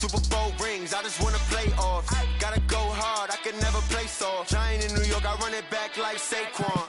Super Bowl rings, I just wanna play off. Gotta go hard, I can never play soft. Giant in New York, I run it back like Saquon.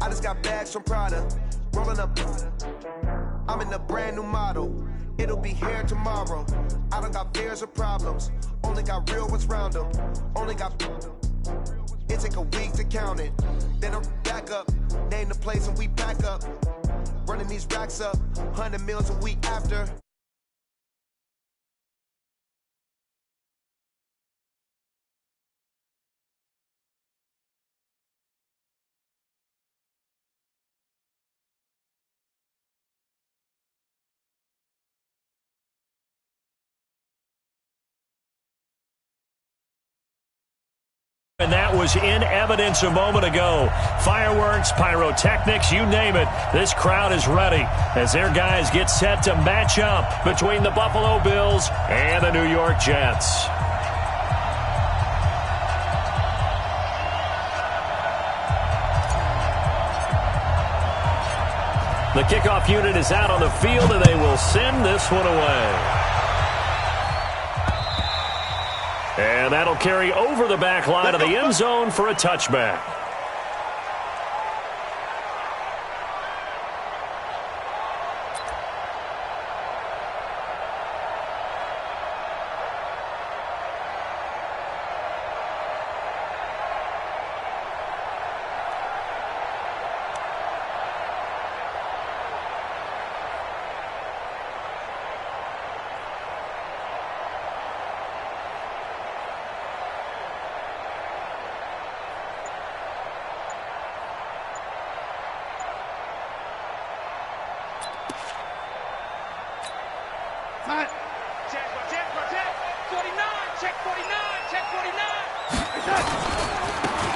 I just got bags from Prada, rolling up. I'm in a brand new model. It'll be here tomorrow. I don't got fears or problems. Only got real ones round them. Only got. It take a week to count it. Then I'm back up. Name the place and we pack up. Running these racks up. 100 meals a week after. And that was in evidence a moment ago. Fireworks, pyrotechnics, you name it. This crowd is ready as their guys get set to match up between the Buffalo Bills and the New York Jets. The kickoff unit is out on the field, and they will send this one away. And that'll carry over the back line of the end zone for a touchback.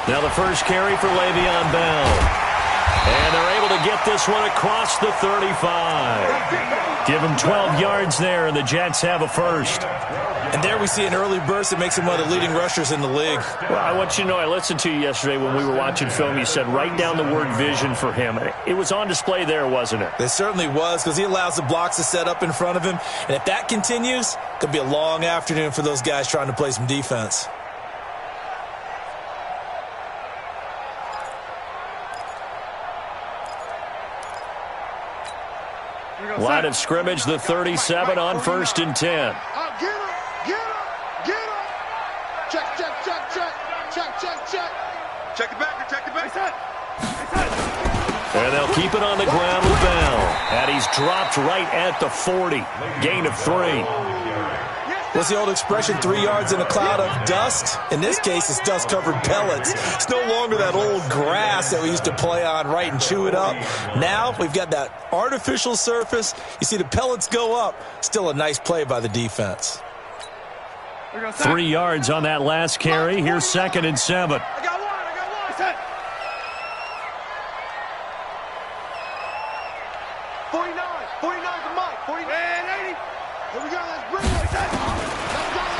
Now the first carry for Le'Veon Bell. And they're able to get this one across the 35. Give him 12 yards there, and the Jets have a first. And there we see an early burst that makes him one of the leading rushers in the league. Well, I want you to know, I listened to you yesterday when we were watching film. You said write down the word vision for him. It was on display there, wasn't it? It certainly was, because he allows the blocks to set up in front of him. And if that continues, it could be a long afternoon for those guys trying to play some defense. Line of scrimmage, the 37 on 1st and 10. Get him! Check. Check it back. And they'll keep it on the ground with Bell. And he's dropped right at the 40. Gain of 3. What's the old expression, 3 yards in a cloud of dust? In this case, it's dust-covered pellets. It's no longer that old grass that we used to play on, right, and chew it up. Now we've got that artificial surface. You see the pellets go up. Still a nice play by the defense. 3 yards on that last carry. Here's 2nd and 7. I got one. Set. 49 for Mike. 49. And 80. Here we go. Let's bring it.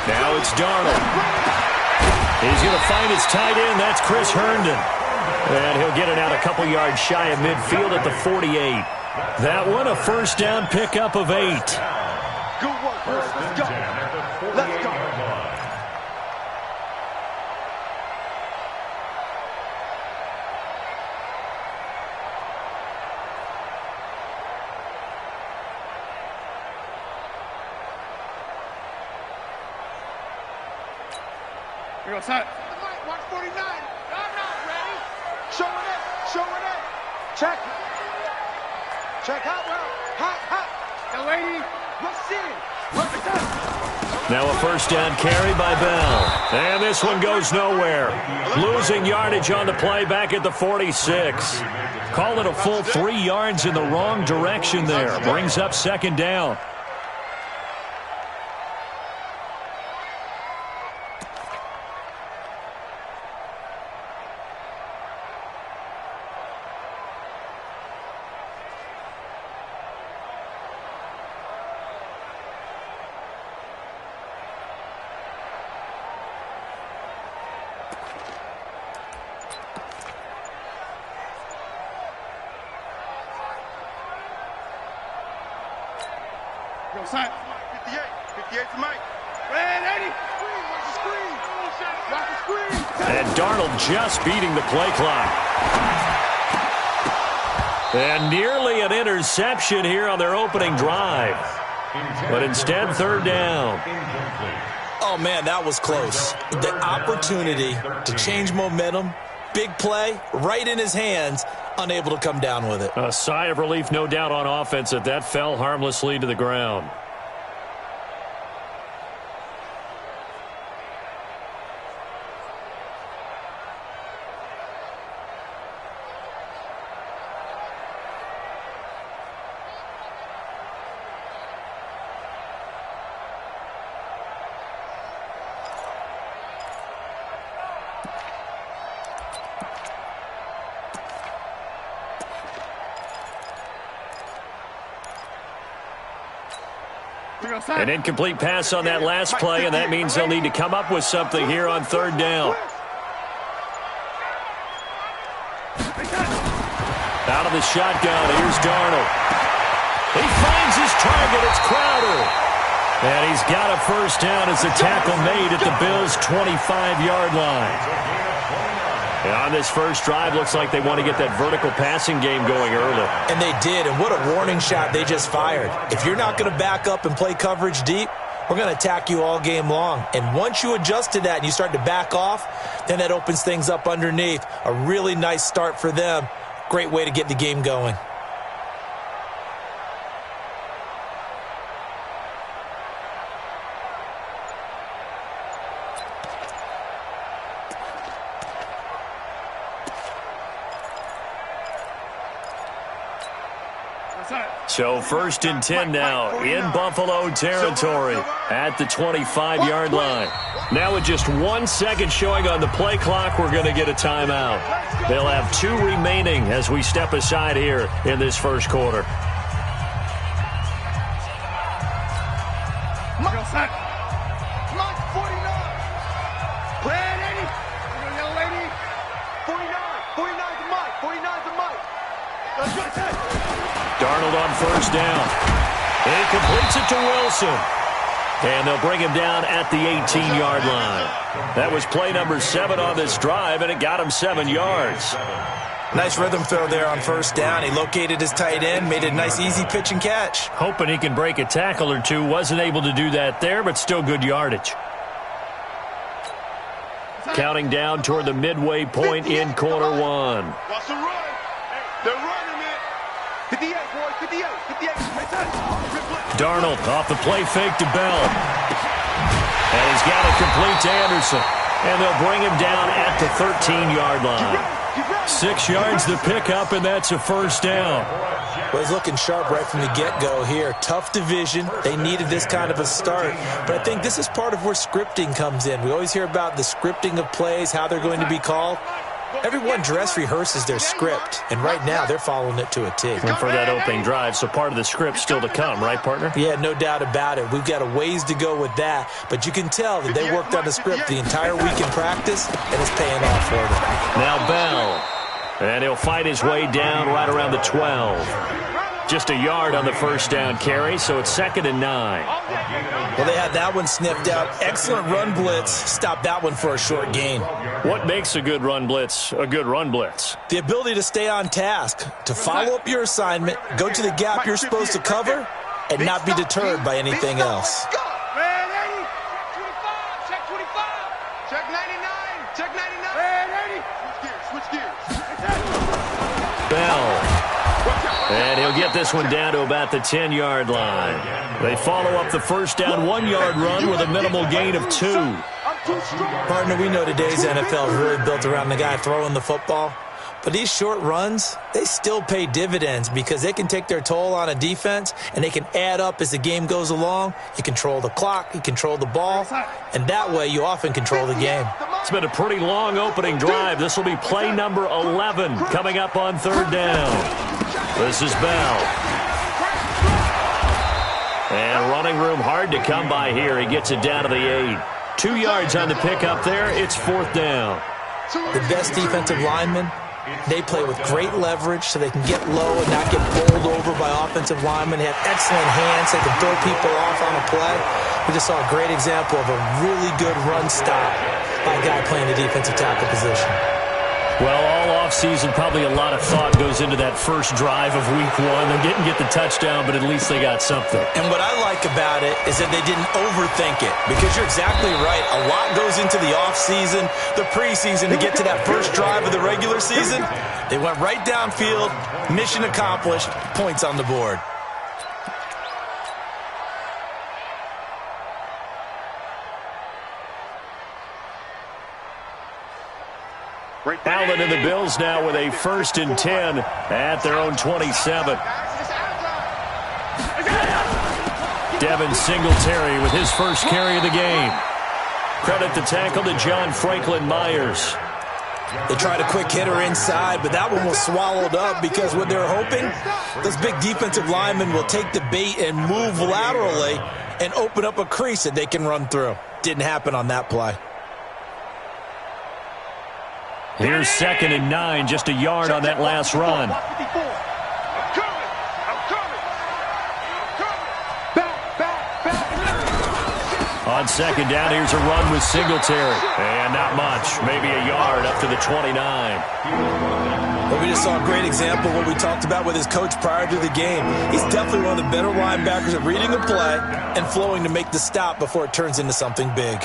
Now it's Darnold. He's going to find his tight end. That's Chris Herndon. And he'll get it out a couple yards shy of midfield at the 48. That one, a first down pickup of 8. Good work, boys. Let's go. Let's go. Here goes, son. Watch 49. I'm not ready. Showing it. Showing it. Check. Check hot route. Hot. The lady. Let's see. Now a first down carry by Bell. And this one goes nowhere. Losing yardage on the play back at the 46. Call it a full 3 yards in the wrong direction there. Brings up second down. Yo, son. 58. 58 to Mike. Red 80. Watch the screen. Watch the screen. And Darnold just beating the play clock. And nearly an interception here on their opening drive. But instead, third down. Oh, man, that was close. The opportunity to change momentum, big play, right in his hands, unable to come down with it. A sigh of relief, no doubt, on offense that fell harmlessly to the ground. An incomplete pass on that last play, and that means they'll need to come up with something here on third down. Out of the shotgun, here's Darnold. He finds his target, it's Crowder. And he's got a first down as the tackle made at the Bills' 25-yard line. And on this first drive, looks like they want to get that vertical passing game going early. And they did, and what a warning shot they just fired. If you're not going to back up and play coverage deep, we're going to attack you all game long. And once you adjust to that and you start to back off, then that opens things up underneath. A really nice start for them. Great way to get the game going. So first and 10 now in Buffalo territory at the 25-yard line. Now with just 1 second showing on the play clock, we're going to get a timeout. They'll have 2 remaining as we step aside here in this first quarter. Darnold on first down. He completes it to Wilson. And they'll bring him down at the 18-yard line. That was play number 7 on this drive, and it got him 7 yards. Nice rhythm throw there on first down. He located his tight end, made a nice easy pitch and catch. Hoping he can break a tackle or two. Wasn't able to do that there, but still good yardage. Counting down toward the midway point in quarter 1. Watch the run. They're running it. 58, boys. 58. 58. Darnold off the play fake to Bell. And he's got it complete to Anderson. And they'll bring him down at the 13-yard line. 6 yards to pick up, and that's a first down. Well, he's looking sharp right from the get-go here. Tough division. They needed this kind of a start. But I think this is part of where scripting comes in. We always hear about the scripting of plays, how they're going to be called. Everyone dress rehearses their script, and right now they're following it to a T. And for that opening drive, so part of the script still to come, right, partner? Yeah, no doubt about it. We've got a ways to go with that, but you can tell that they worked on the script the entire week in practice, and it's paying off for them. Now Bell, and he'll fight his way down right around the 12. Just a yard on the first down carry, so it's 2nd and 9. Well, they had that one sniffed out. Excellent run blitz. Stopped that one for a short gain. What makes a good run blitz a good run blitz? The ability to stay on task, to follow up your assignment, go to the gap you're supposed to cover, and not be deterred by anything else. Check 99. Check 99. Hey, 80. Switch gears. Bell. And he'll get this one down to about the 10-yard line. They follow up the first down 1-yard run with a minimal gain of 2. Partner, we know today's NFL is really built around the guy throwing the football. But these short runs, they still pay dividends because they can take their toll on a defense and they can add up as the game goes along. You control the clock, you control the ball, and that way you often control the game. It's been a pretty long opening drive. This will be play number 11 coming up on third down. This is Bell. And running room hard to come by here. He gets it down to the 8. 2 yards on the pickup there. It's fourth down. The best defensive linemen, they play with great leverage so they can get low and not get bowled over by offensive linemen. They have excellent hands. They can throw people off on a play. We just saw a great example of a really good run stop by a guy playing the defensive tackle position. Well, all offseason, probably a lot of thought goes into that first drive of week 1. They didn't get the touchdown, but at least they got something. And what I like about it is that they didn't overthink it, because you're exactly right. A lot goes into the offseason, the preseason to get to that first drive of the regular season. They went right downfield, mission accomplished, points on the board. Allen and the Bills now with a 1st and 10 at their own 27. Devin Singletary with his first carry of the game. Credit the tackle to John Franklin Myers. They tried a quick hitter inside, but that one was swallowed up because what they're hoping, those big defensive linemen will take the bait and move laterally and open up a crease that they can run through. Didn't happen on that play. Here's 2nd and 9, just a yard on that last run. On 2nd down, here's a run with Singletary. And not much, maybe a yard up to the 29. Well, we just saw a great example of what we talked about with his coach prior to the game. He's definitely one of the better linebackers at reading a play and flowing to make the stop before it turns into something big.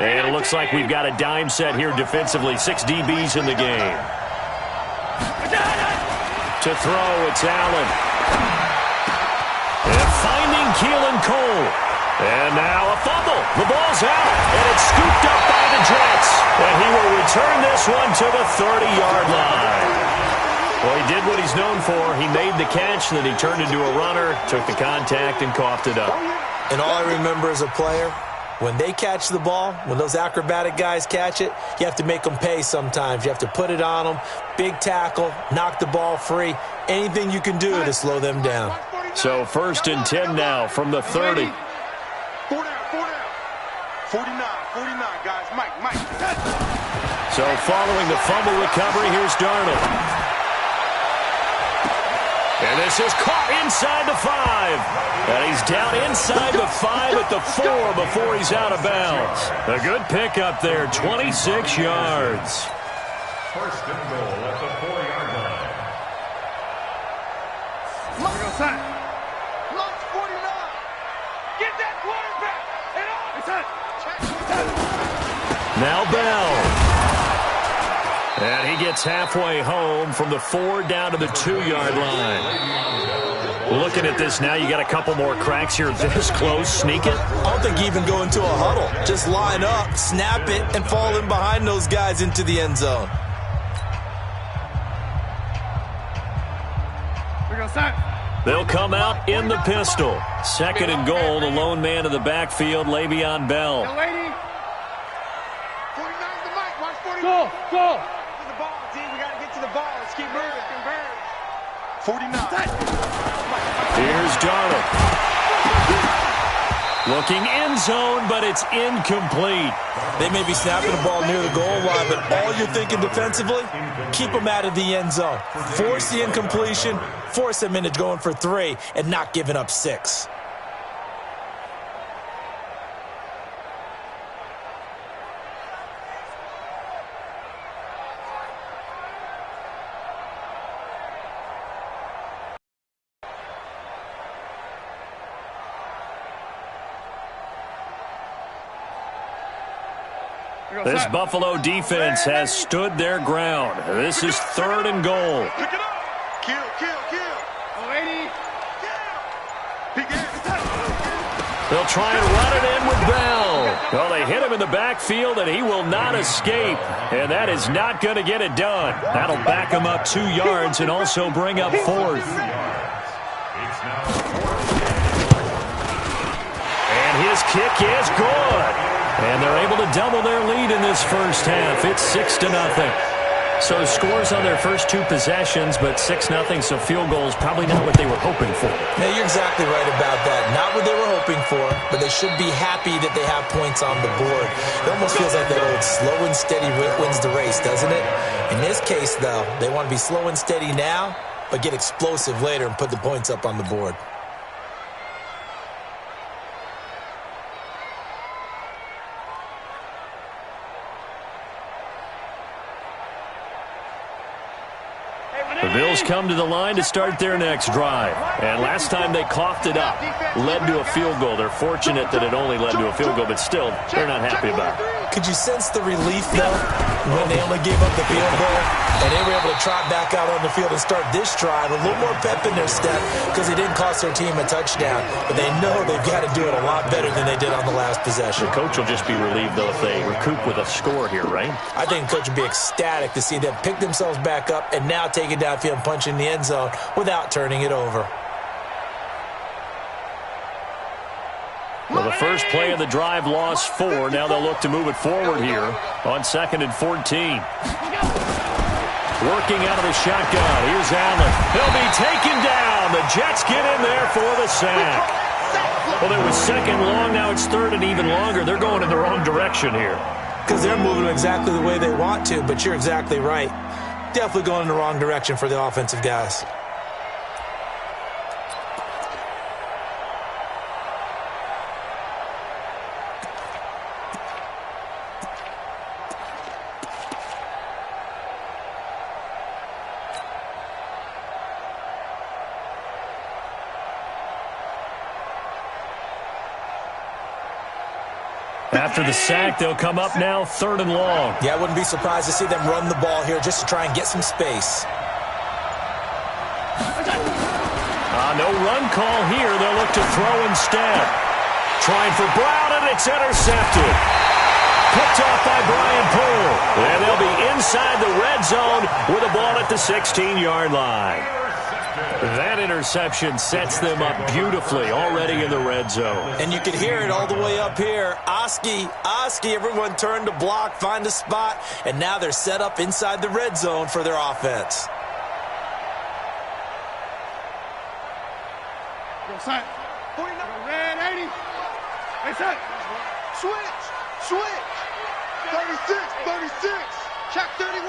And it looks like we've got a dime set here defensively. 6 DBs in the game. To throw, it's Allen. And finding Keelan Cole. And now a fumble. The ball's out, and it's scooped up by the Jets. And he will return this one to the 30-yard line. Well, he did what he's known for. He made the catch, and then he turned into a runner, took the contact, and coughed it up. And all I remember as a player, when they catch the ball, when those acrobatic guys catch it, you have to make them pay sometimes. You have to put it on them, big tackle, knock the ball free, anything you can do to slow them down. So 1st and 10 now from the 30. 4 down. 49, guys. Mike. So following the fumble recovery, here's Darnold. And this is caught inside the 5. And he's down inside the 5 at the 4 before he's out of bounds. A good pickup there, 26 yards. 1st and goal at the 4-yard line. Launch 49. Get that quarterback. Now Bell. And he gets halfway home from the 4 down to the 2-yard line. Looking at this now, you got a couple more cracks here this close. Sneak it? I don't think you even go into a huddle. Just line up, snap it, and fall in behind those guys into the end zone. They'll come out in the pistol. 2nd and goal, the lone man in the backfield, Le'Veon Bell. 49's the mic. Watch 49. Go. The ball, D. We got to get to the ball. Let's keep moving. 49. Here's Darnold. Looking end zone, but it's incomplete. They may be snapping the ball near the goal line, but all you're thinking defensively, keep them out of the end zone. Force the incompletion, force them into going for 3, and not giving up 6. This Buffalo defense has stood their ground. This is 3rd and goal. Pick it up. Kill, kill, kill. 080. They'll try and run it in with Bell. Well, they hit him in the backfield, and he will not escape. And that is not going to get it done. That'll back him up 2 yards and also bring up 4th. And his kick is good. And they're able to double their lead in this first half. It's 6-0. So scores on their first 2 possessions, but 6-0, so field goals probably not what they were hoping for. Yeah, you're exactly right about that. Not what they were hoping for, but they should be happy that they have points on the board. It almost feels like that old slow and steady wins the race, doesn't it? In this case, though, they want to be slow and steady now, but get explosive later and put the points up on the board. The Bills come to the line to start their next drive. And last time they coughed it up, led to a field goal. They're fortunate that it only led to a field goal, but still, they're not happy about it. Could you sense the relief, though, when they only gave up the field goal and they were able to trot back out on the field and start this drive? A little more pep in their step because they didn't cost their team a touchdown. But they know they've got to do it a lot better than they did on the last possession. The coach will just be relieved, though, if they recoup with a score here, right? I think the coach would be ecstatic to see them pick themselves back up and now take it downfield and punch in the end zone without turning it over. Well, the first play of the drive lost 4. Now they'll look to move it forward here on 2nd and 14. Working out of the shotgun. Here's Allen. He'll be taken down. The Jets get in there for the sack. Well, it was 2nd long. Now it's 3rd and even longer. They're going in the wrong direction here. Because they're moving exactly the way they want to, but you're exactly right. Definitely going in the wrong direction for the offensive guys. After the sack, they'll come up now 3rd and long. Yeah, I wouldn't be surprised to see them run the ball here just to try and get some space. No run call here. They'll look to throw instead. Trying for Brown, and it's intercepted. Picked off by Brian Poole. And they'll be inside the red zone with a ball at the 16-yard line. That interception sets them up beautifully already in the red zone. And you can hear it all the way up here. Oski, everyone turned to block, find a spot, and now they're set up inside the red zone for their offense. Go set. 49. Red 80. Hey, set. Switch. 36. Check 31.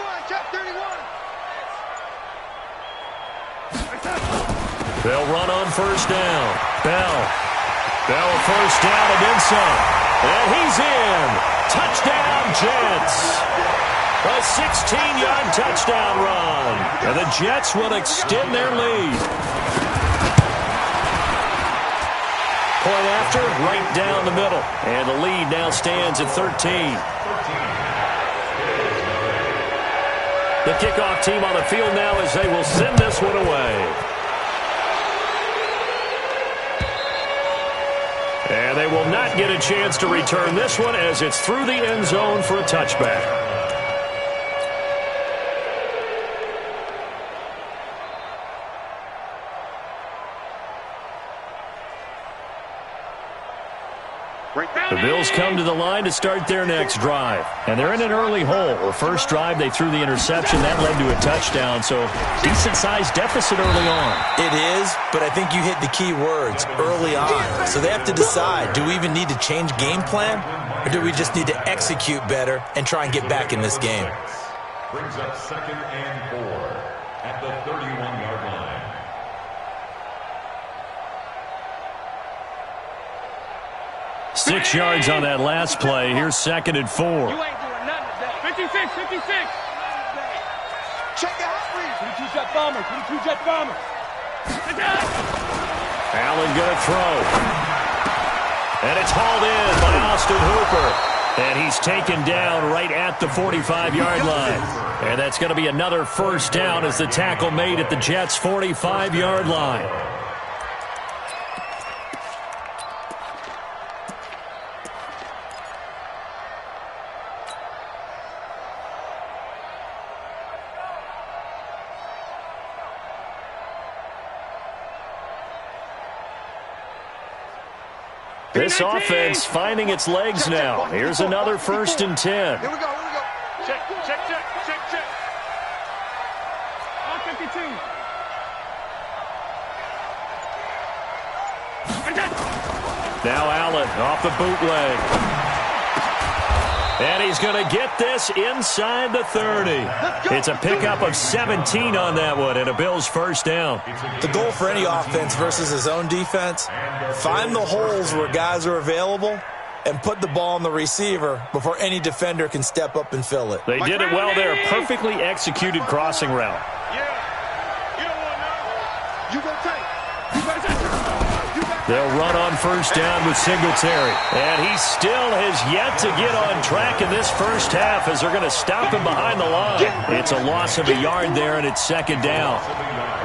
They'll run on first down. Bell first down and then some. And he's in. Touchdown, Jets. A 16-yard touchdown run. And the Jets will extend their lead. Point after, right down the middle. And the lead now stands at 13. The kickoff team on the field now as they will send this one away. And they will not get a chance to return this one as it's through the end zone for a touchback. The Bills come to the line to start their next drive. And they're in an early hole. The first drive, they threw the interception. That led to a touchdown, so decent-sized deficit early on. It is, but I think you hit the key words, early on. So they have to decide, do we even need to change game plan? Or do we just need to execute better and try and get back in this game? Brings up 2nd and 4 at the 31-yard line. 6 yards on that last play. Here's 2nd and 4. You ain't doing nothing today. 56. Check the hot read. 22 jet bomber. Allen gonna throw. And it's hauled in by Austin Hooper. And he's taken down right at the 45-yard line. And that's going to be another first down as the tackle made at the Jets' 45-yard line. This offense finding its legs now. Here's another 1st and 10. Here we go, here we go. Check. On 52. Now Allen off the bootleg. And he's going to get this inside the 30. It's a pickup of 17 on that one and a Bills first down. The goal for any offense versus his own defense, find the holes where guys are available and put the ball on the receiver before any defender can step up and fill it. They did it well there. Perfectly executed crossing route. They'll run on first down with Singletary. And he still has yet to get on track in this first half as they're going to stop him behind the line. It's a loss of a yard there, and it's 2nd down.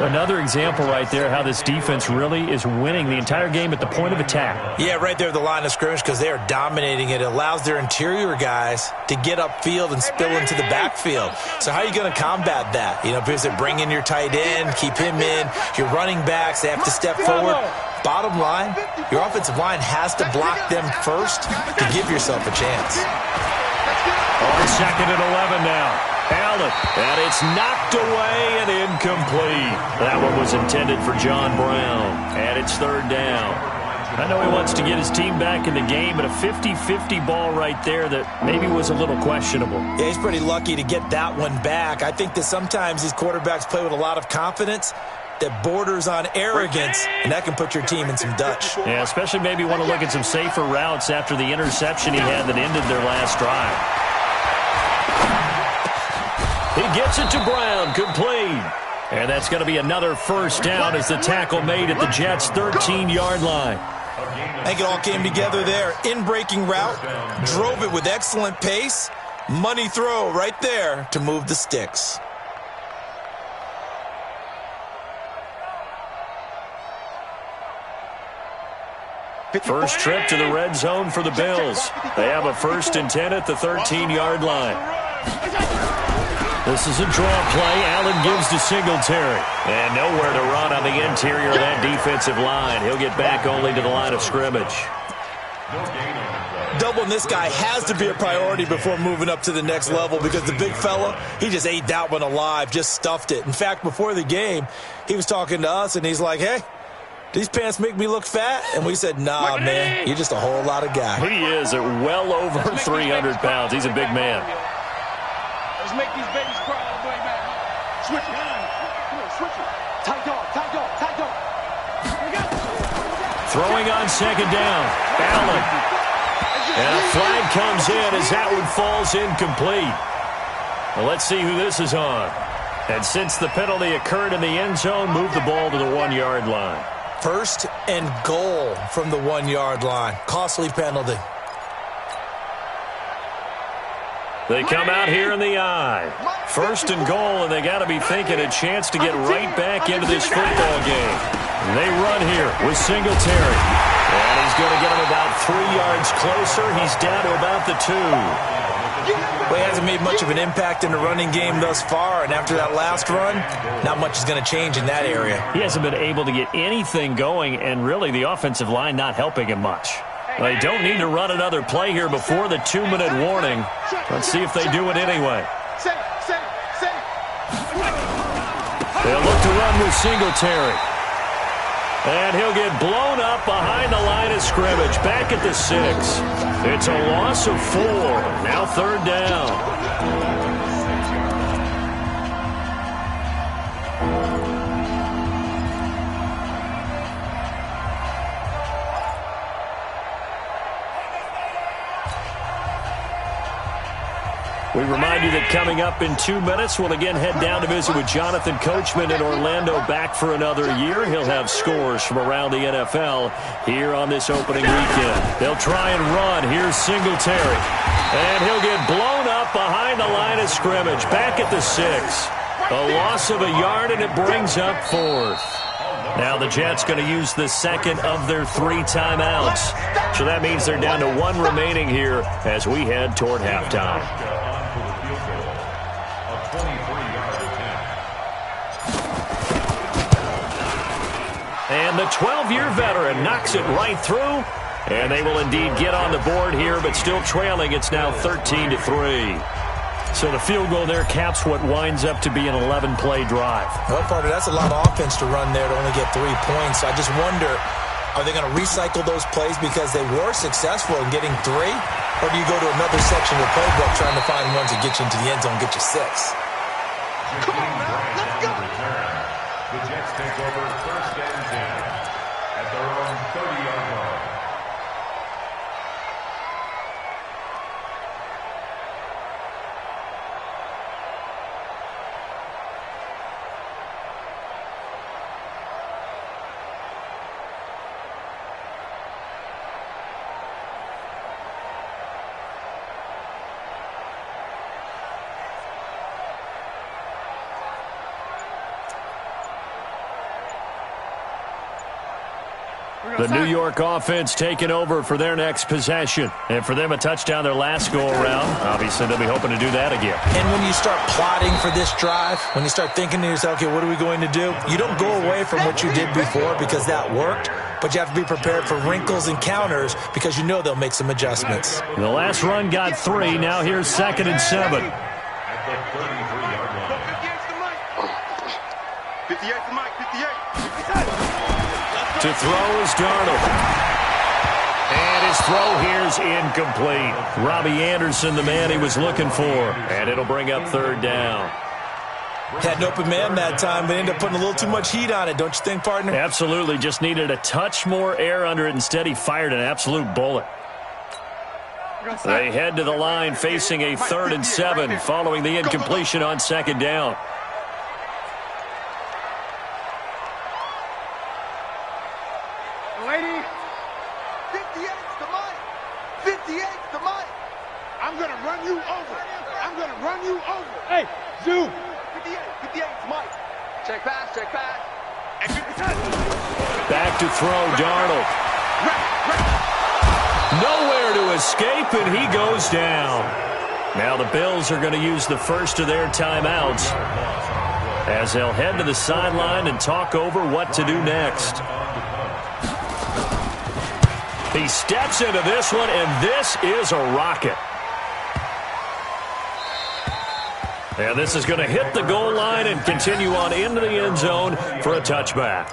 Another example right there how this defense really is winning the entire game at the point of attack. Yeah, right there at the line of scrimmage because they are dominating it. It allows their interior guys to get upfield and spill into the backfield. So how are you going to combat that? You know, because they bring in your tight end, keep him in. Your running backs, they have to step forward. Bottom line, your offensive line has to block them first to give yourself a chance. On 2nd and 11 now. Allen, and it's knocked away and incomplete. That one was intended for John Brown, and it's 3rd down. I know he wants to get his team back in the game, but a 50-50 ball right there that maybe was a little questionable. Yeah, he's pretty lucky to get that one back. I think that sometimes these quarterbacks play with a lot of confidence that borders on arrogance, and that can put your team in some Dutch. Yeah, especially maybe want to look at some safer routes after the interception he had that ended their last drive. He gets it to Brown, complete. And that's going to be another first down as the tackle made at the Jets' 13-yard line. I think it all came together there. In-breaking route, drove it with excellent pace. Money throw right there to move the sticks. First trip to the red zone for the Bills. They have a 1st and 10 at the 13-yard line. This is a draw play. Allen gives to Singletary. And nowhere to run on the interior of that defensive line. He'll get back only to the line of scrimmage. Doubling this guy has to be a priority before moving up to the next level because the big fella, he just ate that one alive, just stuffed it. In fact, before the game, he was talking to us, and he's like, hey, these pants make me look fat? And we said, nah, man, you're just a whole lot of guy. He is at well over 300 pounds. He's a big man. Let's make these babies cry all the way back. Switch it. Come on, switch it. Tight dog. Throwing on 2nd down. Allen. And a flag comes in as that one falls incomplete. Well, let's see who this is on. And since the penalty occurred in the end zone, move the ball to the 1-yard line. 1st and goal from the 1-yard line. Costly penalty. They come out here in the eye. 1st and goal, and they got to be thinking a chance to get right back into this football game. They run here with Singletary. And he's going to get him about 3 yards closer. He's down to about the 2. Well, he hasn't made much of an impact in the running game thus far, and after that last run, not much is going to change in that area. He hasn't been able to get anything going, and really the offensive line not helping him much. They don't need to run another play here before the 2-minute warning. Let's see if they do it anyway. They'll look to run with Singletary. And he'll get blown up behind the line of scrimmage, back at the 6. It's a loss of 4. Now 3rd down. We remind you that coming up in 2 minutes, we'll again head down to visit with Jonathan Coachman in Orlando, back for another year. He'll have scores from around the NFL here on this opening weekend. They'll try and run. Here's Singletary. And he'll get blown up behind the line of scrimmage. Back at the 6. A loss of a yard, and it brings up 4th. Now the Jets going to use the second of their 3 timeouts. So that means they're down to 1 remaining here as we head toward halftime. And the 12-year veteran knocks it right through. And they will indeed get on the board here, but still trailing. It's now 13-3. So the field goal there caps what winds up to be an 11-play drive. Well, partner, that's a lot of offense to run there to only get 3 points. I just wonder, are they going to recycle those plays because they were successful in getting 3? Or do you go to another section of the playbook trying to find ones that get you into the end zone and get you 6? Come on, man. Let's go. The Jets take over 1st and 10 at their own 30-yard line. The New York offense taking over for their next possession. And for them, a touchdown their last go-around. Obviously, they'll be hoping to do that again. And when you start plotting for this drive, when you start thinking to yourself, okay, what are we going to do? You don't go away from what you did before because that worked, but you have to be prepared for wrinkles and counters because you know they'll make some adjustments. The last run got 3. Now here's 2nd and 7. At the 33-yard line. 58's the mic. 58. To throw is Darnold. And his throw here's incomplete. Robbie Anderson, the man he was looking for. And it'll bring up 3rd down. Had an open man that time, but ended up putting a little too much heat on it, don't you think, partner? Absolutely. Just needed a touch more air under it. Instead, he fired an absolute bullet. They head to the line facing a 3rd and 7 following the incompletion on 2nd down. Lady, 58's the mic. 58's the mic. I'm going to run you over. I'm going to run you over. Hey, zoom. 58's the mic. Check pass, check pass. Back to throw, Darnold. Nowhere to escape, and he goes down. Now the Bills are going to use the first of their timeouts as they'll head to the sideline and talk over what to do next. He steps into this one, and this is a rocket. And this is going to hit the goal line and continue on into the end zone for a touchback.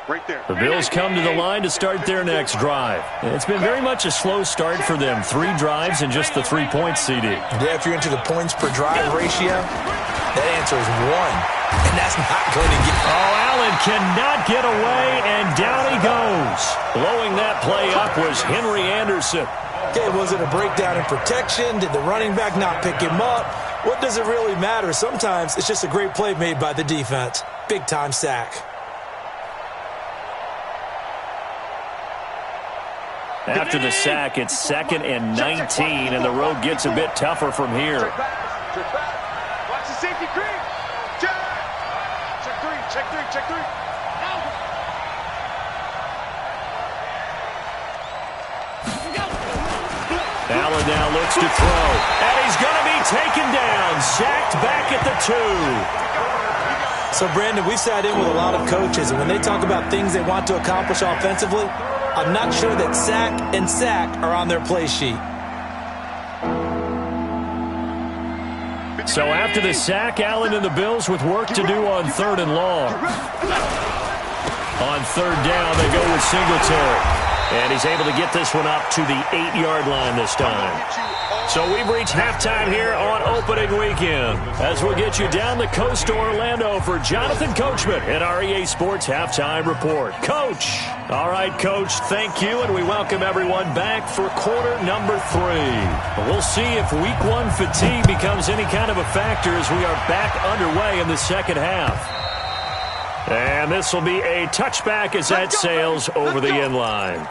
Right there. The Bills come to the line to start their next drive. It's been very much a slow start for them. 3 drives and just the 3 points, CD. Yeah, if you're into the points per drive ratio, that answer is 1. And that's not going to get... Oh, Allen cannot get away, and down he goes. Blowing that play up was Henry Anderson. Okay, was it a breakdown in protection? Did the running back not pick him up? What does it really matter? Sometimes it's just a great play made by the defense. Big-time sack. After the sack, it's 2nd and 19, and the road gets a bit tougher from here. Check back. Watch the safety creep. Check 3, check 3, check 3. Allen now looks to throw, and he's going to be taken down, sacked back at the 2. So, Brandon, we've sat in with a lot of coaches, and when they talk about things they want to accomplish offensively, I'm not sure that sack and sack are on their play sheet. So after the sack, Allen and the Bills with work to do on 3rd and long. On 3rd down, they go with Singletary. And he's able to get this one up to the 8-yard line this time. So we've reached halftime here on opening weekend as we'll get you down the coast to Orlando for Jonathan Coachman in our EA Sports Halftime Report. Coach. All right, Coach, thank you, and we welcome everyone back for quarter number 3. We'll see if week 1 fatigue becomes any kind of a factor as we are back underway in the second half. And this will be a touchback as that sails over the end line.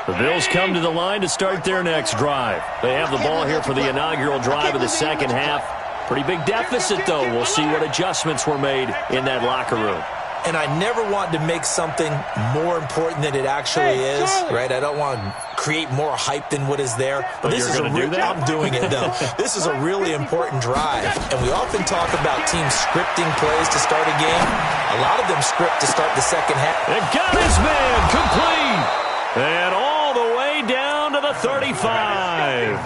The Bills come to the line to start their next drive. They have the ball here for the inaugural drive of the second half. Pretty big deficit, though. We'll see what adjustments were made in that locker room. And I never want to make something more important than it actually is, right? I don't want to create more hype than what is there. But this is I'm doing it, though. This is a really important drive. And we often talk about teams scripting plays to start a game. A lot of them script to start the second half. And got his man complete. And all the way down to the 35.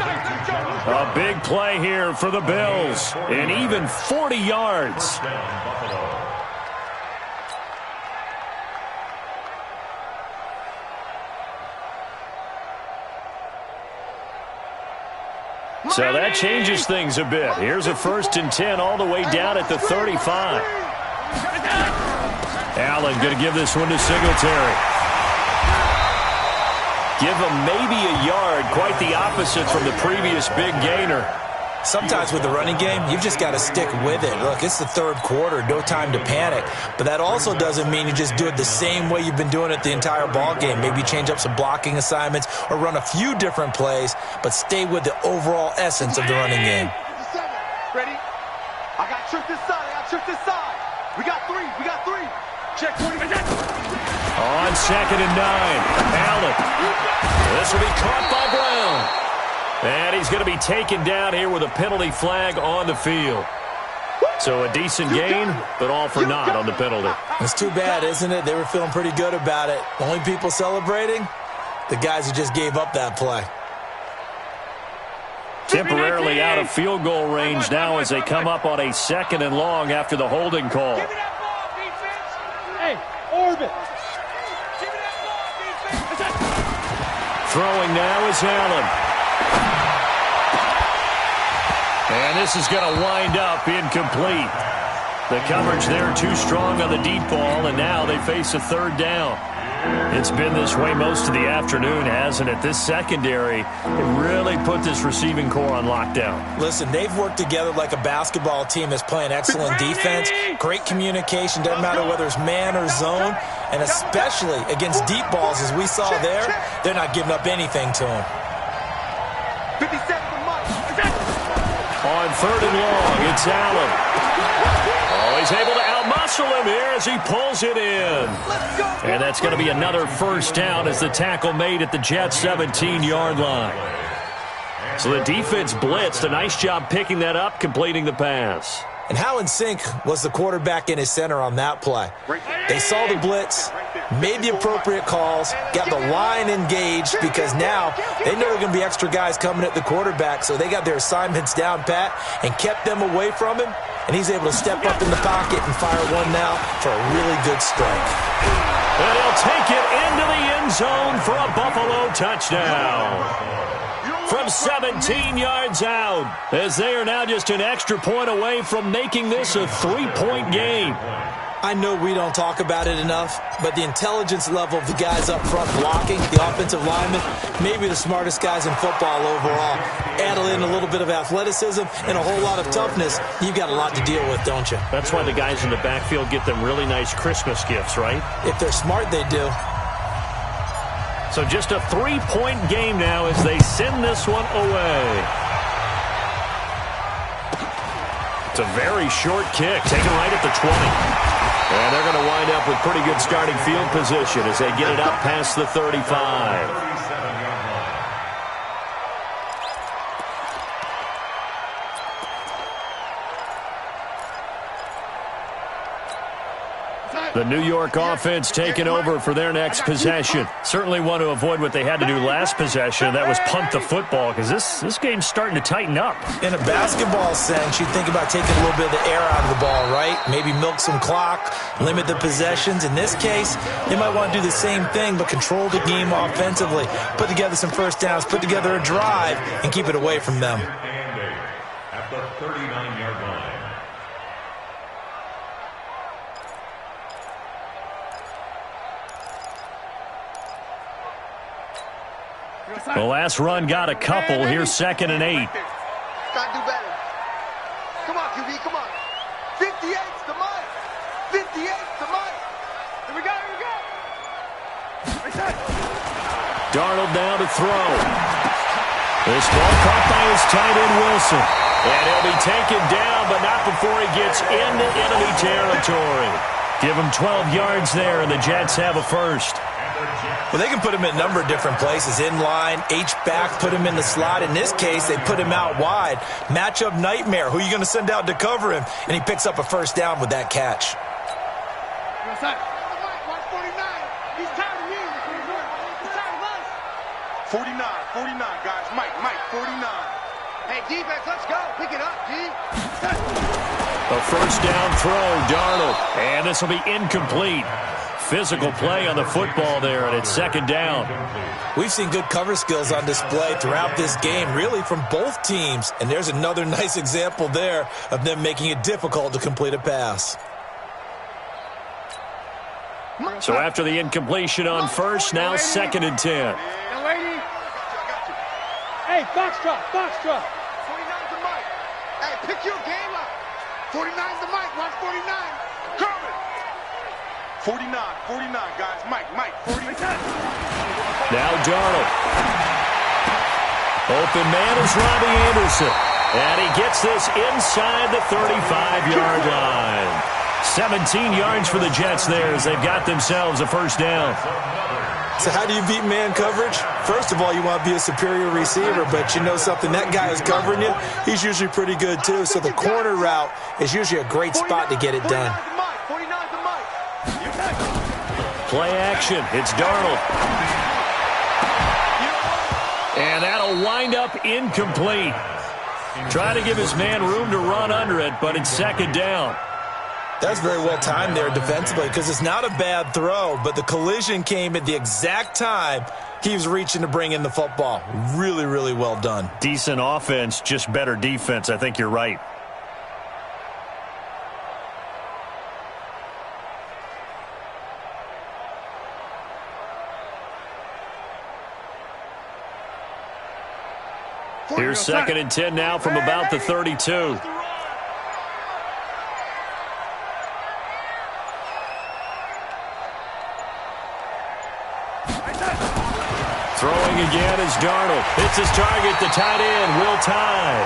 A big play here for the Bills. And even 40 yards. So that changes things a bit. Here's a 1st and 10 all the way down at the 35. Allen going to give this one to Singletary. Give him maybe a yard, quite the opposite from the previous big gainer. Sometimes with the running game, you've just got to stick with it. Look, it's the third quarter, no time to panic. But that also doesn't mean you just do it the same way you've been doing it the entire ball game. Maybe change up some blocking assignments or run a few different plays, but stay with the overall essence of the running game. Ready? I got tripped this side. We got three. Check 40. On 2nd and 9, Allen. This will be caught by Brown. And he's going to be taken down here with a penalty flag on the field. So a decent gain, but all for naught on the penalty. It's too bad, isn't it? They were feeling pretty good about it. The only people celebrating, the guys who just gave up that play. Temporarily out of field goal range now as they come up on a 2nd and long after the holding call. Give me that ball, defense. Hey, orbit. Give me that ball, defense. Throwing now is Allen. And this is going to wind up incomplete. The coverage there too strong on the deep ball, and now they face a 3rd down. It's been this way most of the afternoon, hasn't it? This secondary really put this receiving core on lockdown. Listen, they've worked together like a basketball team that's playing excellent defense, great communication, doesn't matter whether it's man or zone, and especially against deep balls as we saw there, they're not giving up anything to them. 57 for Mike. On 3rd and long, it's Allen. Oh, he's able to outmuscle him here as he pulls it in. And that's going to be another 1st down as the tackle made at the Jets' 17-yard line. So the defense blitzed. A nice job picking that up, completing the pass. And how in sync was the quarterback in his center on that play? They saw the blitz, made the appropriate calls, got the line engaged because now they know there are going to be extra guys coming at the quarterback, so they got their assignments down pat and kept them away from him, and he's able to step up in the pocket and fire one now for a really good strike. And he'll take it into the end zone for a Buffalo touchdown. From 17 yards out, as they are now just an extra point away from making this a 3-point game. I know we don't talk about it enough, but the intelligence level of the guys up front blocking, the offensive linemen, maybe the smartest guys in football overall. Add in a little bit of athleticism and a whole lot of toughness, you've got a lot to deal with, don't you? That's why the guys in the backfield get them really nice Christmas gifts, right? If they're smart, they do. So just a 3-point game now as they send this one away. It's a very short kick, taken right at the 20. And they're going to wind up with pretty good starting field position as they get it up past the 35. The New York offense taking over for their next possession. Certainly want to avoid what they had to do last possession. That was punt the football, because this game's starting to tighten up. In a basketball sense, you think about taking a little bit of the air out of the ball, right? Maybe milk some clock, limit the possessions. In this case, they might want to do the same thing, but control the game offensively. Put together some first downs, put together a drive, and keep it away from them. At the 39-yard line. The last run got a couple. Here's 2nd and 8. Gotta do better. Come on, QB, come on. 58's the mic. 58's the mic. Here we go, here we go. Darnold now to throw. This ball caught by his tight end, Wilson. And he'll be taken down, but not before he gets into enemy territory. Give him 12 yards there, and the Jets have a first. Well, they can put him in a number of different places. In line, H-back, put him in the slot. In this case, they put him out wide. Matchup nightmare. Who are you going to send out to cover him? And he picks up a first down with that catch. 49, guys. Mike, 49. Hey, defense, let's go. Pick it up, G. A first down throw, Darnold. And this will be incomplete. Physical play on the football there, and it's 2nd down. We've seen good cover skills on display throughout this game, really from both teams. And there's another nice example there of them making it difficult to complete a pass. So after the incompletion on first, now 2nd and 10. Hey, box drop. 49's the mic. Hey, pick your game up. 49's the mic. Watch 49. Curling. 49, guys. Mike, 49. Now Darnold. Open man is Robbie Anderson. And he gets this inside the 35-yard line. 17 yards for the Jets there as they've got themselves a first down. So how do you beat man coverage? First of all, you want to be a superior receiver, but you know something, that guy is covering you. He's usually pretty good too. So the corner route is usually a great spot to get it done. Play action. It's Darnold. And that'll wind up incomplete. Trying to give his man room to run under it, but it's 2nd down. That's very well timed there defensively because it's not a bad throw, but the collision came at the exact time he was reaching to bring in the football. Really, really well done. Decent offense, just better defense. I think you're right. Here's 2nd and 10 now from about the 32. Throwing again is Darnold. Hits his target, the tight end, Will Tye.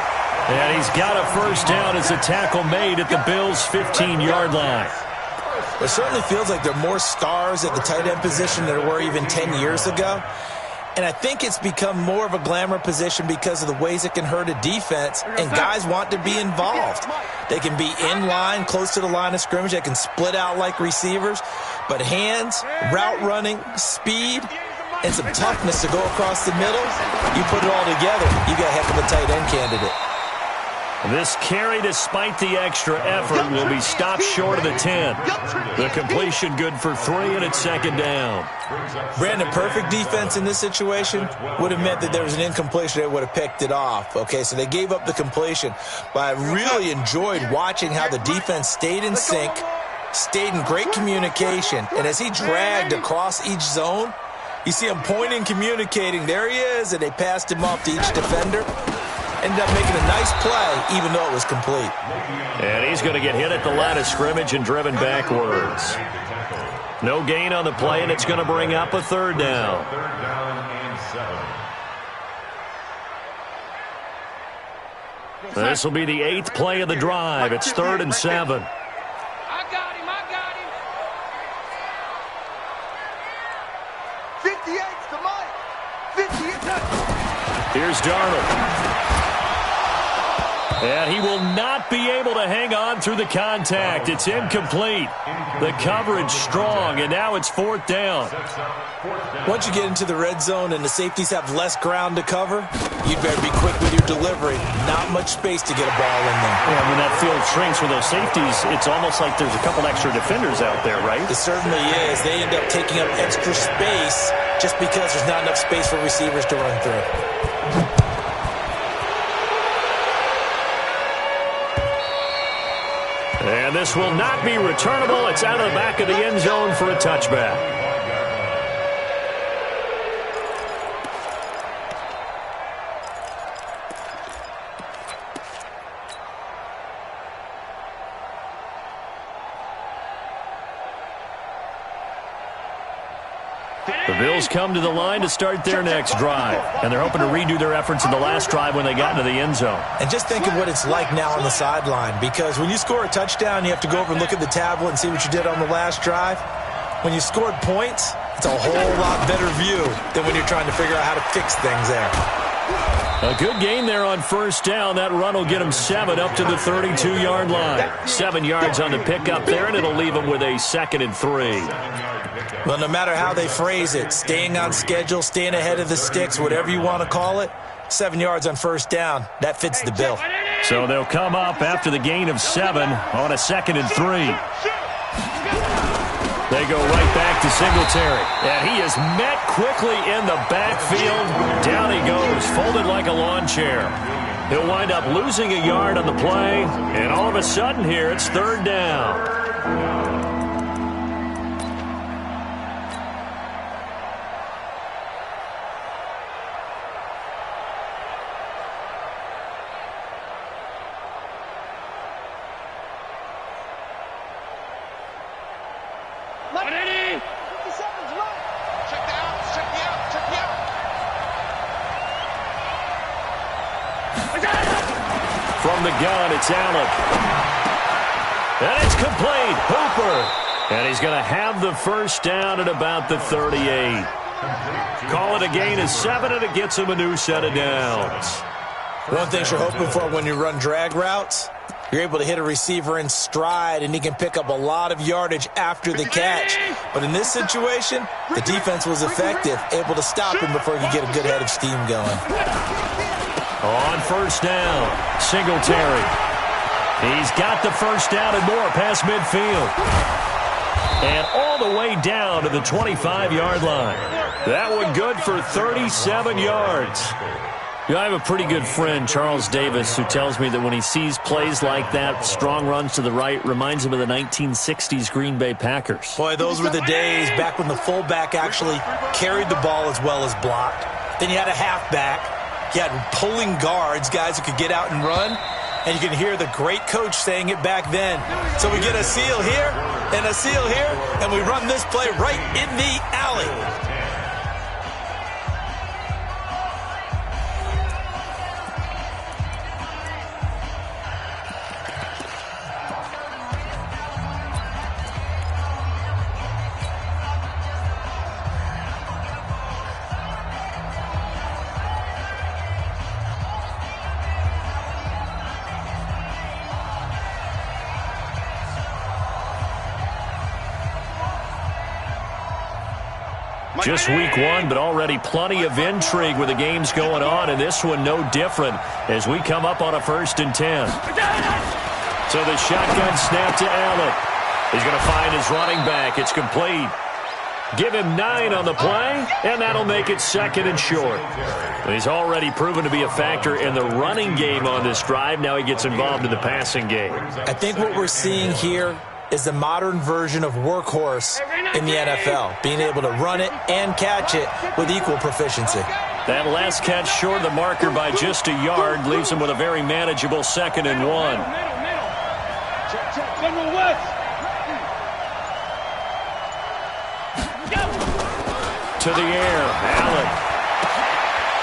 And he's got a first down as a tackle made at the Bills' 15-yard line. It certainly feels like there are more stars at the tight end position than there were even 10 years ago. And I think it's become more of a glamour position because of the ways it can hurt a defense, and guys want to be involved. They can be in line, close to the line of scrimmage. They can split out like receivers. But hands, route running, speed, and some toughness to go across the middle, you put it all together, you got a heck of a tight end candidate. This carry, despite the extra effort, will be stopped short of the 10. The completion good for 3, and it's 2nd down. Brandon, perfect defense in this situation would have meant that there was an incompletion. They would have picked it off. Okay, so they gave up the completion. But I really enjoyed watching how the defense stayed in sync, stayed in great communication, and as he dragged across each zone, you see him pointing, communicating. There he is, and they passed him off to each defender. Ended up making a nice play, even though it was complete. And he's going to get hit at the line of scrimmage and driven backwards. No gain on the play, and it's going to bring up a 3rd down. 3rd down and 7. This will be the 8th play of the drive. It's 3rd and 7. I got him. 58's the mic. 58's. Here's Darnold. And he will not be able to hang on through the contact. It's incomplete. The coverage strong, and now it's 4th down. Once you get into the red zone and the safeties have less ground to cover, you'd better be quick with your delivery. Not much space to get a ball in there. Yeah, when that field shrinks for those safeties, it's almost like there's a couple extra defenders out there, right? It certainly is. They end up taking up extra space just because there's not enough space for receivers to run through. And this will not be returnable. It's out of the back of the end zone for a touchback. The Bills come to the line to start their next drive, and they're hoping to redo their efforts in the last drive when they got into the end zone. And just think of what it's like now on the sideline, because when you score a touchdown, you have to go over and look at the tablet and see what you did on the last drive. When you scored points, it's a whole lot better view than when you're trying to figure out how to fix things there. A good gain there on 1st down. That run will get him 7 up to the 32-yard line. 7 yards on the pickup there, and it'll leave him with a 2nd and 3. Well, no matter how they phrase it, staying on schedule, staying ahead of the sticks, whatever you want to call it, 7 yards on 1st down, that fits the bill. So they'll come up after the gain of 7 on a 2nd and 3. They go right back to Singletary. And he is met quickly in the backfield. Down he goes, folded like a lawn chair. He'll wind up losing a yard on the play. And all of a sudden here, it's 3rd down. From the gun, it's Allen. And it's complete. Hooper. And he's going to have the 1st down at about the 38. Call it a gain of 7, and it gets him a new set of downs. One thing you're hoping for when you run drag routes, you're able to hit a receiver in stride, and he can pick up a lot of yardage after the catch. But in this situation, the defense was effective, able to stop him before he could get a good head of steam going. On 1st down, Singletary. He's got the 1st down and more past midfield. And all the way down to the 25-yard line. That one good for 37 yards. You know, I have a pretty good friend, Charles Davis, who tells me that when he sees plays like that, strong runs to the right, reminds him of the 1960s Green Bay Packers. Boy, those were the days back when the fullback actually carried the ball as well as blocked. Then you had a halfback. You had pulling guards, guys who could get out and run. And you can hear the great coach saying it back then. So we get a seal here and a seal here, and we run this play right in the alley. Just week 1, but already plenty of intrigue with the games going on, and this one no different as we come up on a 1st and 10. So the shotgun snap to Allen. He's going to find his running back. It's complete. Give him 9 on the play, and that'll make it 2nd and short. He's already proven to be a factor in the running game on this drive. Now he gets involved in the passing game. I think what we're seeing here is the modern version of workhorse in the NFL, being able to run it and catch it with equal proficiency. That last catch short of the marker by just a yard leaves him with a very manageable 2nd and 1. To the air, Allen.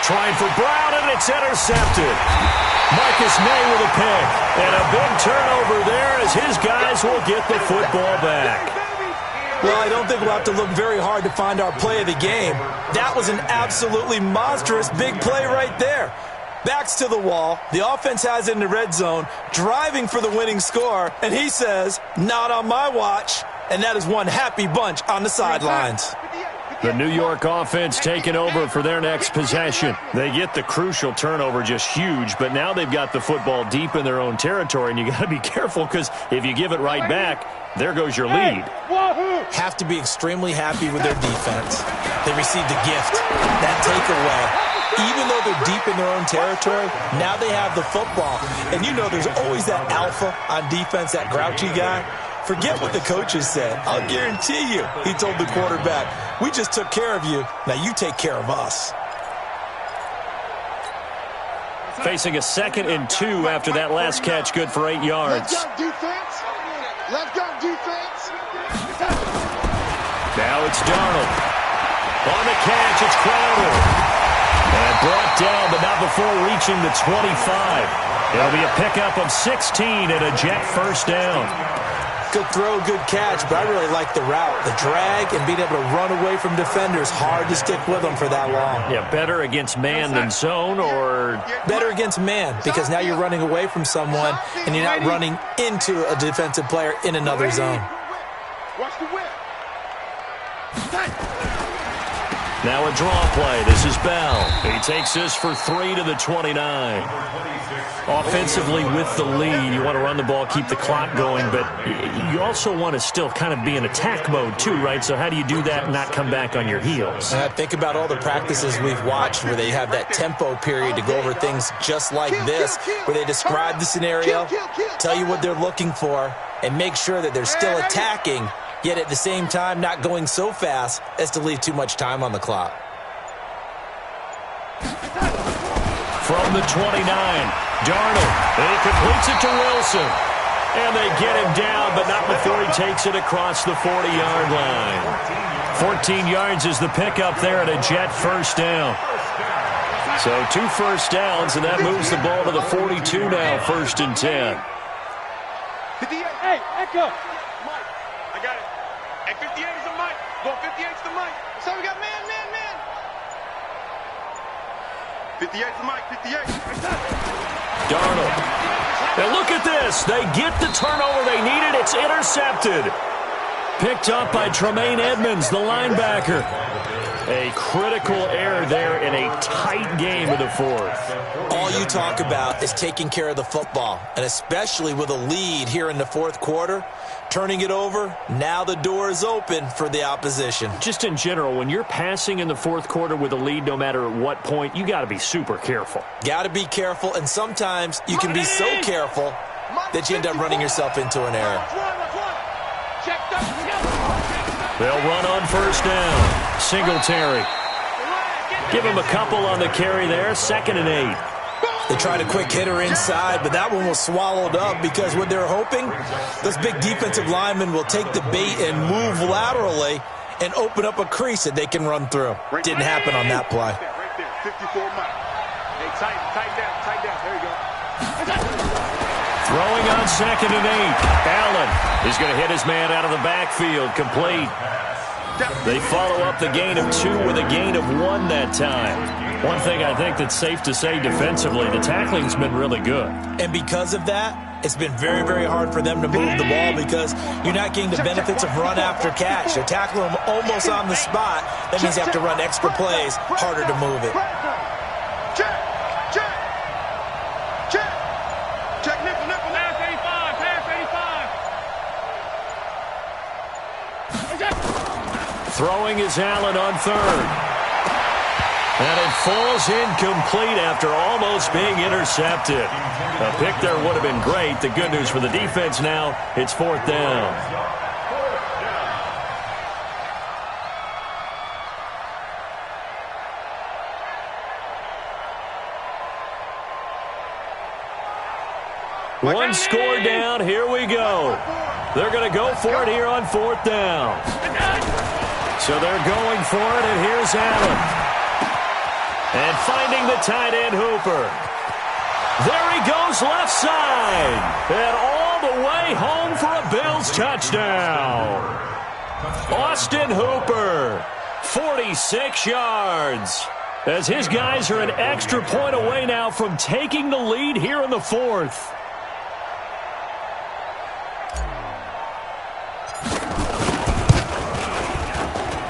Trying for Brown, and it's intercepted. Marcus May with a pick. And a big turnover there as his guys will get the football back. Well, I don't think we'll have to look very hard to find our play of the game. That was an absolutely monstrous big play right there. Backs to the wall. The offense has it in the red zone, driving for the winning score, and he says, not on my watch. And that is one happy bunch on the sidelines. The New York offense taking over for their next possession. They get the crucial turnover, just huge, but now they've got the football deep in their own territory, and you got to be careful because if you give it right back, there goes your lead. Have to be extremely happy with their defense. They received a gift. That takeaway. Even though they're deep in their own territory, now they have the football. And you know there's always that alpha on defense, that grouchy guy. Forget what the coaches said. I'll guarantee you, he told the quarterback, we just took care of you. Now you take care of us. Facing a 2nd and 2 after that last catch, good for 8 yards. Let's go, defense. Let's go, defense. Now it's Darnold. On the catch, it's Crowder. And brought down, but not before reaching the 25. It'll be a pickup of 16 and a Jet first down. Good throw, good catch, but I really like the route. The drag and being able to run away from defenders, hard to stick with them for that long. Yeah, better against man than zone, or? Better against man, because now you're running away from someone and you're not running into a defensive player in another zone. Watch the whip. Now a draw play. This is Bell. He takes this for 3 to the 29. Offensively with the lead, you want to run the ball, keep the clock going, but you also want to still kind of be in attack mode too, right? So how do you do that and not come back on your heels? Think about all the practices we've watched where they have that tempo period to go over things just like this, where they describe the scenario, tell you what they're looking for, and make sure that they're still attacking, yet at the same time not going so fast as to leave too much time on the clock. From the 29, Darnold. He completes it to Wilson. And they get him down, but not before he takes it across the 40-yard line. 14 yards is the pickup there at a Jet first down. So 2 first downs, and that moves the ball to the 42 now, 1st and 10. Hey, Echo. Mike, I got it. Hey, 58 is the mic. Go 58 is the mic. So we got man. 58 is the mic, 58. Darnold. Now look at this. They get the turnover they needed. It's intercepted. Picked up by Tremaine Edmonds, the linebacker. A critical error there in a tight game of the 4th. All you talk about is taking care of the football, and especially with a lead here in the 4th quarter, turning it over, now the door is open for the opposition. Just in general, when you're passing in the 4th quarter with a lead, no matter at what point, you got to be super careful. Got to be careful, and sometimes you can be so careful that you end up running yourself into an error. They'll run on first down. Singletary. Give him a couple on the carry there. 2nd and 8. They tried a quick hitter inside, but that one was swallowed up because what they're hoping, those big defensive linemen will take the bait and move laterally and open up a crease that they can run through. Didn't happen on that play. Right there, 54 miles. Hey, tight down. There you go. Throwing on 2nd and 8. Allen is going to hit his man out of the backfield. Complete. They follow up the gain of 2 with a gain of 1 that time. One thing I think that's safe to say defensively, the tackling's been really good. And because of that, it's been very, very hard for them to move the ball because you're not getting the benefits of run after catch. They're tackling them almost on the spot. That means they have to run extra plays, harder to move it. Check nickel, pass 85. Throwing is Allen on 3rd. And it falls incomplete after almost being intercepted. A pick there would have been great. The good news for the defense now, it's 4th down. One score down. Here we go. They're going to go for it here on 4th down. So they're going for it, and here's Allen. And finding the tight end, Hooper. There he goes left side. And all the way home for a Bills touchdown. Austin Hooper, 46 yards. as his guys are an extra point away now from taking the lead here in the fourth.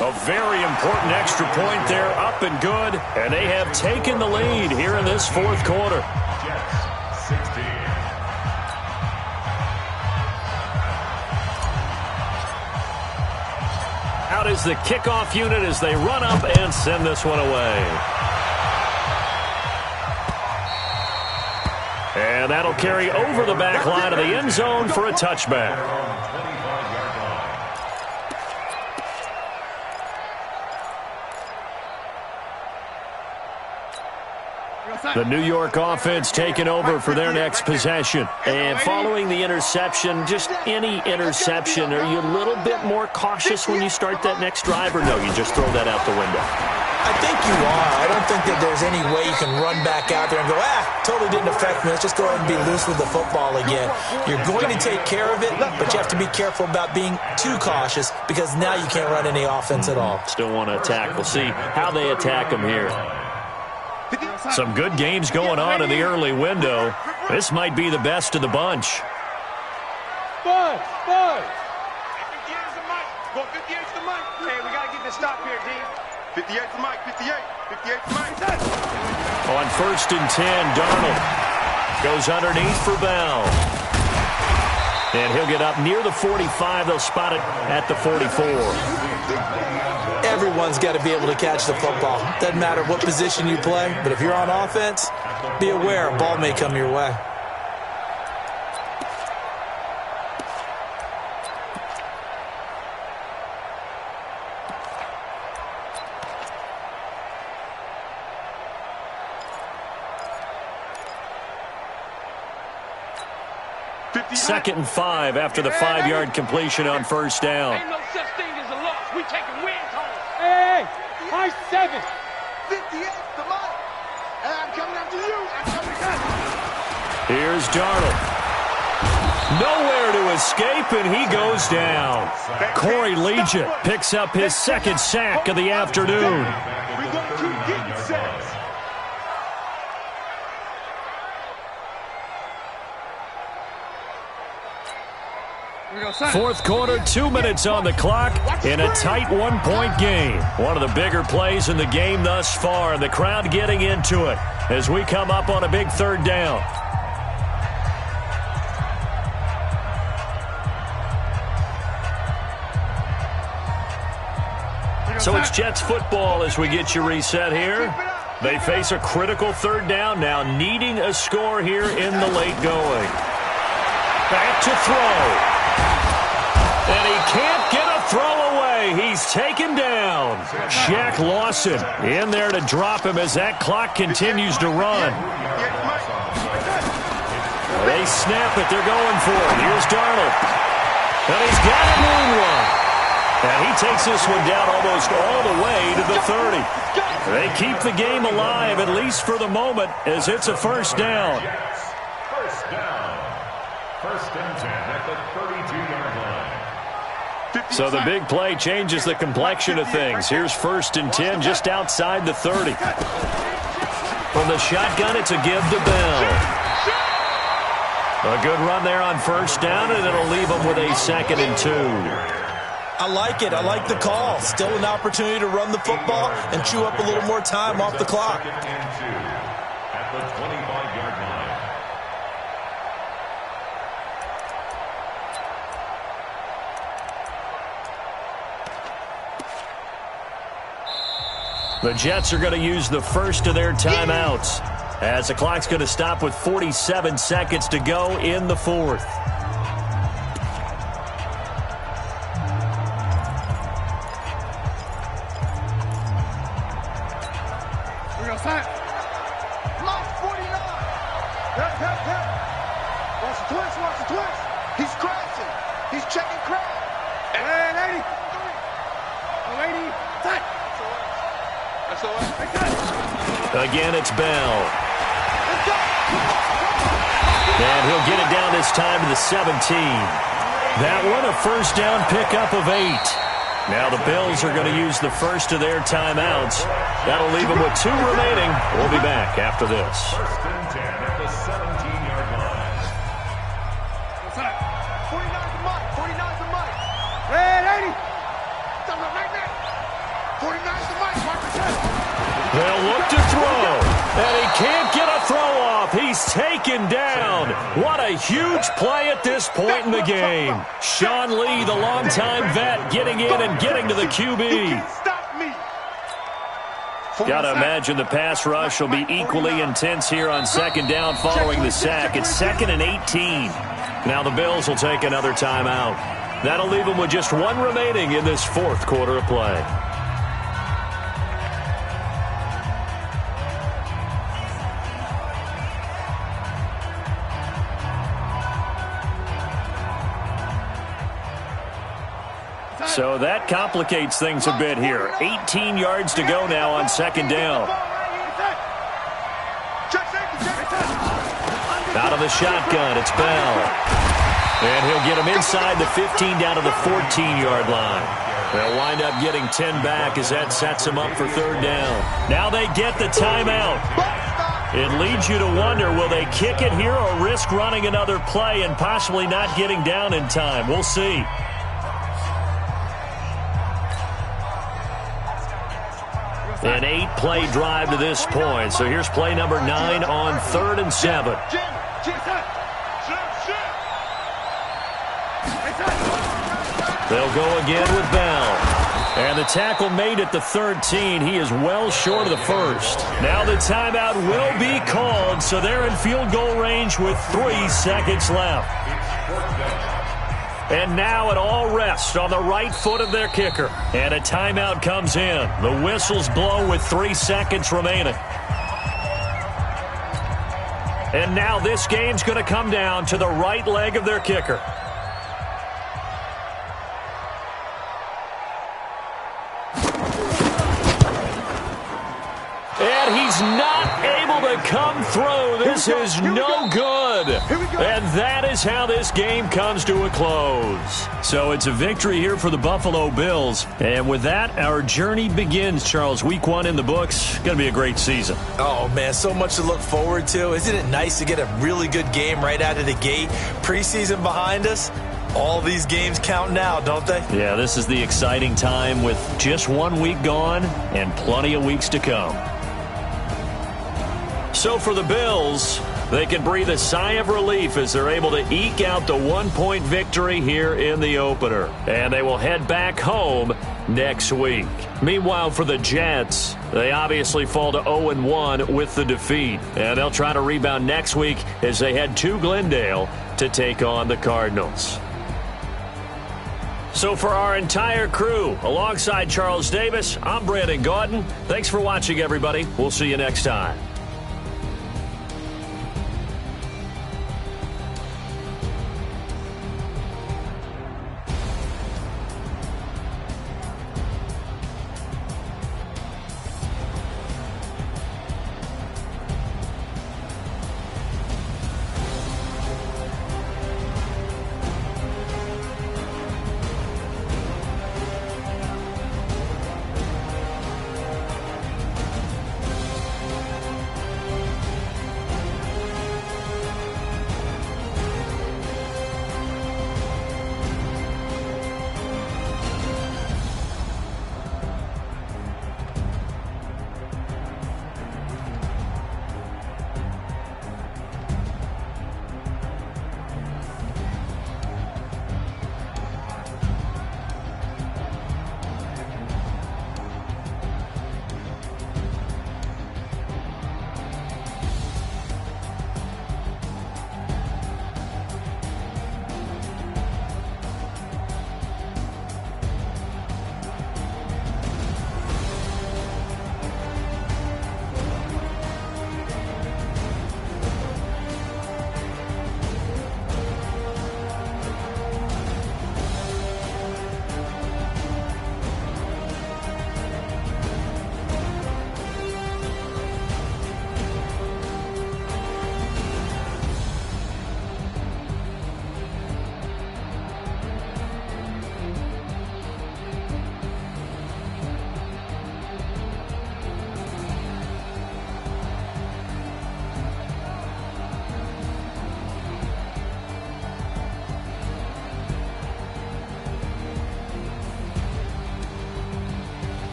A very important extra point there, up and good, and they have taken the lead here in this fourth quarter. Jets, 16. Out is the kickoff unit as they run up and send this one away. And that'll carry over the back line of the end zone for a touchback. The New York offense taking over for their next possession. And following the interception, just any interception, are you a little bit more cautious when you start that next drive, or no, you just throw that out the window? I think you are. I don't think that there's any way you can run back out there and go, totally didn't affect me. Let's just go ahead and be loose with the football again. You're going to take care of it, but you have to be careful about being too cautious because now you can't run any offense at all. Still want to attack. We'll see how they attack them here. Some good games going on in the early window. This might be the best of the bunch. Bud. 58's the mic. Go 58's the mic. Hey, we got to get this stop here, D. 58's the mic. 58's the mic. On 1st and 10, Darnold goes underneath for Bell. And he'll get up near the 45. They'll spot it at the 44. Everyone's got to be able to catch the football. Doesn't matter what position you play, but if you're on offense, be aware a ball may come your way. Second and 5 after the 5-yard completion on first down. Ain't no such thing as a loss. We taking wins home. Hey, high 7. 58's the mic. And I'm coming after you. I'm coming after you. Here's Darnold. Nowhere to escape, and he goes down. Corey Legion picks up his second sack of the afternoon. We're going to keep getting sacks. Fourth quarter, 2 minutes on the clock in a tight 1-point game. One of the bigger plays in the game thus far, and the crowd getting into it as we come up on a big third down. So it's Jets football as we get you reset here. They face a critical third down now, needing a score here in the late going. Back to throw. And he can't get a throw away. He's taken down. Jack Lawson in there to drop him as that clock continues to run. They snap it. They're going for it. Here's Darnold. And he's got a moon run. And he takes this one down almost all the way to the 30. They keep the game alive, at least for the moment, as it's a first down. First down. First and 10 at the 32-yard line. So the big play changes the complexion of things. Here's 1st and 10 just outside the 30. From the shotgun, it's a give to Bell. A good run there on first down, and it'll leave them with a 2nd and 2. I like it. I like the call. Still an opportunity to run the football and chew up a little more time off the clock. 2nd and 2 at the 25-yard line. The Jets are going to use the first of their timeouts as the clock's going to stop with 47 seconds to go in the fourth. We're going to sign. Mike 49. Watch the twist. He's crashing. He's checking crash. And 80. 80. Touch. Again, it's Bell. And he'll get it down this time to the 17. That one, a first down pickup of 8. Now the Bills are going to use the first of their timeouts. That'll leave them with 2 remaining. We'll be back after this. First and 10 at the 17-yard line. What's that? 49's the mic. 49's the mic. Red 80. Right there. 49's the mic. Marcus Hill. They'll look to throw, and he can't get a throw off. He's taken down. What a huge play at this point in the game. Sean Lee, the longtime vet, getting in and getting to the QB. Got to imagine the pass rush will be equally intense here on second down following the sack. It's 2nd and 18. Now the Bills will take another timeout. That'll leave them with just 1 remaining in this 4th quarter of play. So that complicates things a bit here. 18 yards to go now on second down. Out of the shotgun, it's Bell. And he'll get him inside the 15 down to the 14-yard line. They'll wind up getting 10 back as that sets him up for 3rd down. Now they get the timeout. It leads you to wonder, will they kick it here or risk running another play and possibly not getting down in time? We'll see. An 8-play drive to this point. So here's play number 9 on 3rd and 7. They'll go again with Bell. And the tackle made at the 13. He is well short of the first. Now the timeout will be called, so they're in field goal range with 3 seconds left. And now it all rests on the right foot of their kicker. And a timeout comes in. The whistles blow with 3 seconds remaining. And now this game's going to come down to the right leg of their kicker. And he's not able to come through. This is no good. And that is how this game comes to a close. So it's a victory here for the Buffalo Bills. And with that, our journey begins, Charles. Week 1 in the books. Going to be a great season. Oh, man, so much to look forward to. Isn't it nice to get a really good game right out of the gate? Preseason behind us. All these games count now, don't they? Yeah, this is the exciting time with just 1 week gone and plenty of weeks to come. So for the Bills, they can breathe a sigh of relief as they're able to eke out the 1-point victory here in the opener. And they will head back home next week. Meanwhile, for the Jets, they obviously fall to 0-1 with the defeat. And they'll try to rebound next week as they head to Glendale to take on the Cardinals. So for our entire crew, alongside Charles Davis, I'm Brandon Gaudin. Thanks for watching, everybody. We'll see you next time.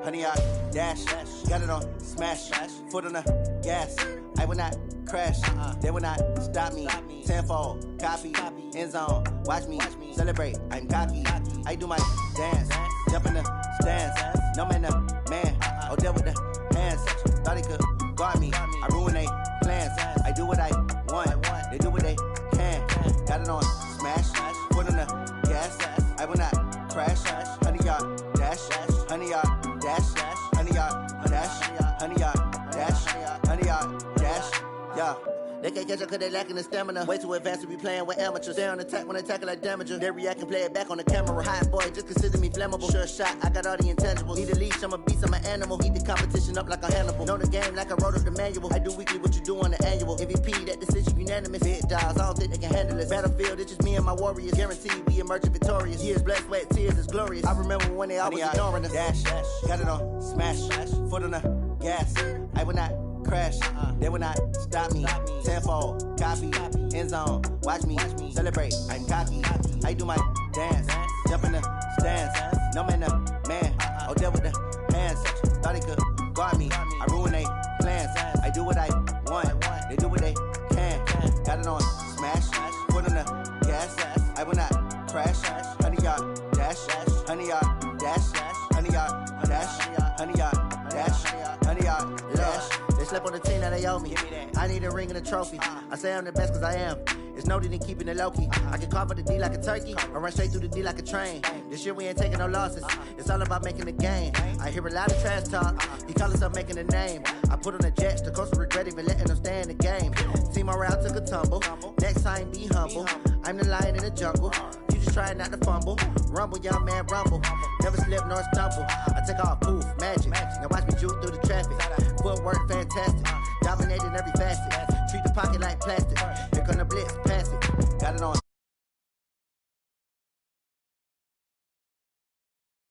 honey, I dash. Got it on smash, foot on the gas. I will not crash, they will not stop me. Tenfold, copy, end zone, watch me celebrate. I'm cocky, I do my dance, jump in the stands. No man, the man, oh, there with the hands. Thought he could guard me, I ruin they plans. I do what I want, they do what they can. Got it on smash, foot on the gas. I will not crash, honey, y'all dash, honey, y'all dash, honey, y'all dash, honey, y'all dash, honey, y'all dash, yeah. They can't catch up cause they lacking the stamina. Way too advanced to be playing with amateurs. Stay on attack when they tackle like damager. They react and play it back on the camera. Hot boy, just consider me flammable. Sure shot, I got all the intangibles. Need a leash, I'm a beast, I'm an animal. Eat the competition up like a Hannibal. Know the game like I wrote up the manual. I do weekly what you do on the annual. MVP, that decision unanimous. Big dogs, I don't think they can handle this. Battlefield, it's just me and my warriors. Guaranteed we emerge victorious. Years, blood, sweat, tears, it's glorious. I remember when they always ignoring us. Dash, got it on smash, foot on the gas. I will not crash, they will not stop me. Tenfold, copy, end zone, watch me celebrate. I'm cocky, I do my dance, jump in the stands. No man, the man, oh, there with the hands. Thought he could guard me, I ruin they plans. I do what I want, they do what they can. Got it on smash, foot on the gas. I will not crash, honey, y'all dash, honey, y'all dash, honey, y'all dash, honey, y'all dash, honey, y'all dash. They slept on the team that they owe me. I need a ring and a trophy. I say I'm the best cause I am. It's no need in keeping it low-key. I can carve up the D like a turkey or run straight through the D like a train. This year we ain't taking no losses. It's all about making the game. I hear a lot of trash talk. He call himself making a name. I put on the Jets. The coach will regret even letting them stay in the game. Team morale took a tumble. Next time be humble. I'm the lion in the jungle. You just try not to fumble. Rumble, young man, rumble. Never slip nor stumble. I take off, poof, magic. Now watch me juke through the traffic. Footwork fantastic. Dominating every facet. Treat the pocket like plastic. Here come the blitz.